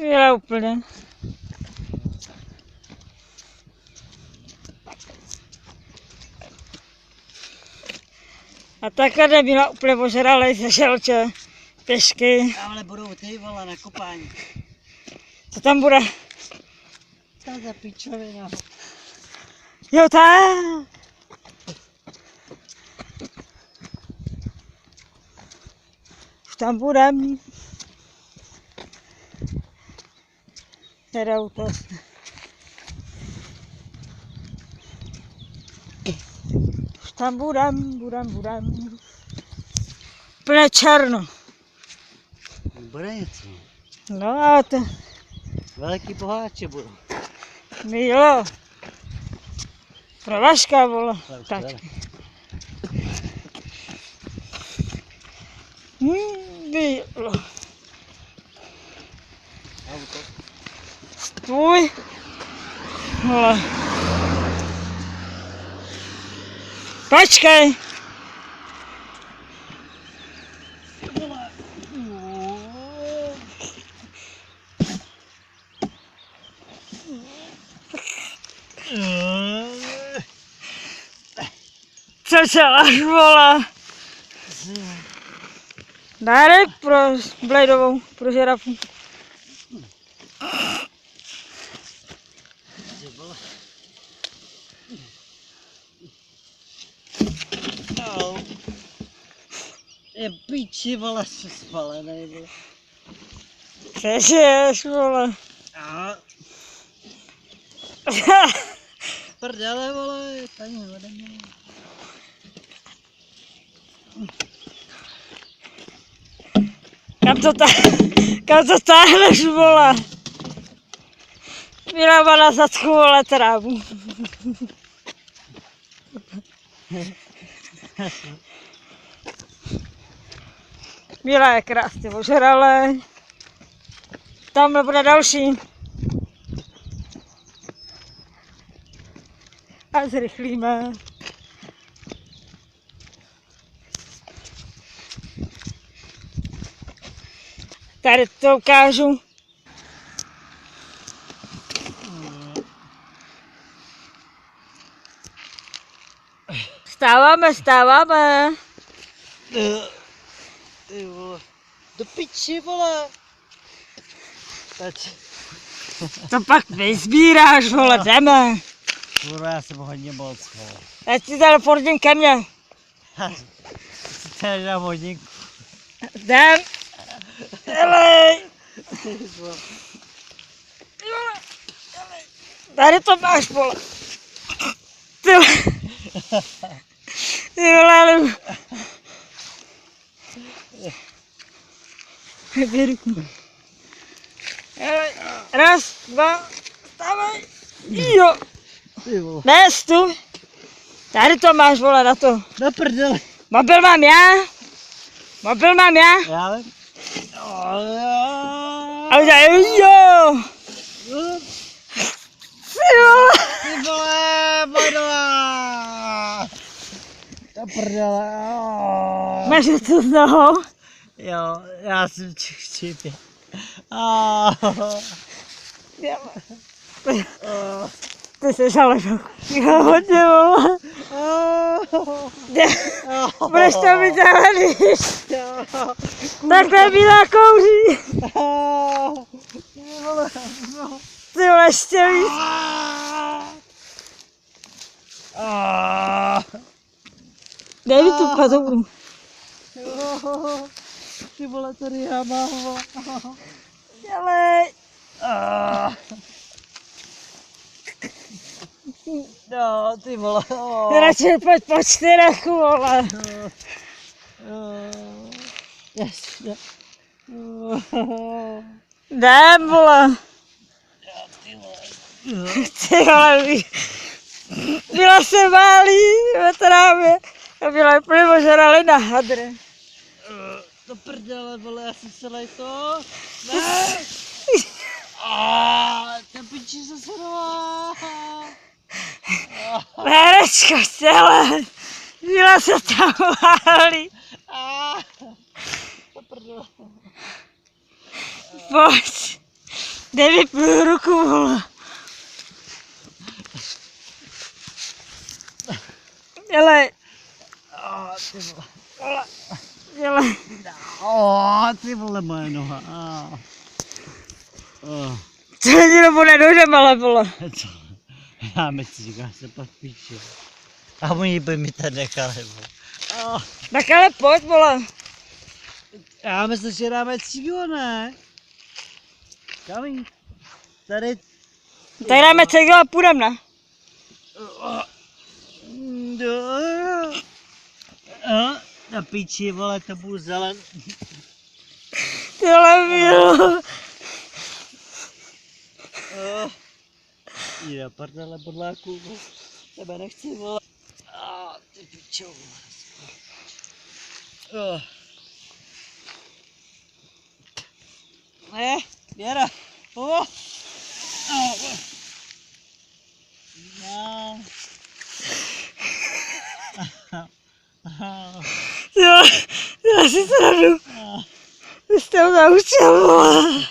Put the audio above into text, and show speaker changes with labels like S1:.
S1: Byla úplně. A takhle nebyla úplně požralej ze želče, pěšky.
S2: Tamhle budou ty vole na kopání.
S1: Co tam bude?
S2: Ta za pičovina.
S1: Jo, tak. Už tam budem. Teda to. Už tam budem. Úplně černo.
S2: Bude něco.
S1: No a to.
S2: Velký boháče budou.
S1: Jo. Pro Vaška bylo. Tak. Bylo. Stůj. Vole. Počkej. Co děláš, vole? Dárek pro Bladeovou, pro žirafu.
S2: Je piči, vole, jsi spalenej, vole.
S1: Přežiješ, vole.
S2: Prdele, vole, paní ode mě.
S1: Kam to táhneš, vole? Miláma na zadku, vole, trávu. Míla je krásně ožralé. Tamhle bude další. A zrychlíme. Tady to ukážu. Stáváme.
S2: Ty vole. Do piči, vole. Teď.
S1: To pak vyzbíráš, vole, jdeme.
S2: Kurva, já jsem hodně moc, vole.
S1: Já ti teleportím ke mně.
S2: Chceš na hodinku.
S1: Jdem. Jelej. Tady to máš, vole. Ty vole. Raz, dva, vstávej. Jo. Nes tu. Tady to máš, vole, na to.
S2: Na prdele.
S1: Mobil mám já.
S2: Já vím.
S1: A udělej, jo.
S2: Ty vole, Bojnová. Na prdele.
S1: Máš něco z nohou?
S2: Jo, já jsem čipě.
S1: Ty jsi ale hodně, vole. Budeš to mít zelený. Takhle bílá kouří. Ty vole, ještě víc. Dej mi tu pazouru.
S2: Ty vole, tady já mám, vole.
S1: Dělej.
S2: No, ty vole.
S1: Radši pojď po 4, vole.
S2: Jasně.
S1: Jdem, vole. Ty vole, byla se válí ve trávě a byla úplně ožralý na hadry.
S2: Do prdele, vole, já jsem celý to. Ne! Ten piči se srvá.
S1: Herečko, celé. Byla se tam válí.
S2: Do prdele.
S1: Pojď. Dej mi půl ruku, vole. Dělej,
S2: Ty vole.
S1: dělej.
S2: Ty vole, moje noha.
S1: Co lidi dobu nedojdem, ale vole.
S2: Co? Já mi si říkám, se pak píče. A oni by mi tady nechali, vole.
S1: Tak ale pojď, vole.
S2: Já myslím, že dáme cígo, ne? Kam? Tady.
S1: Tady dáme cegel a půjdem, ne?
S2: Na piči, vole, to budu zelen.
S1: Tyhle mílo.
S2: Jde, prdele, bodláku, tebe nechci, vole. Ty pičo, vole. Ne, Věra. No.
S1: Já si sradu. Vy jste ho naučil, vole.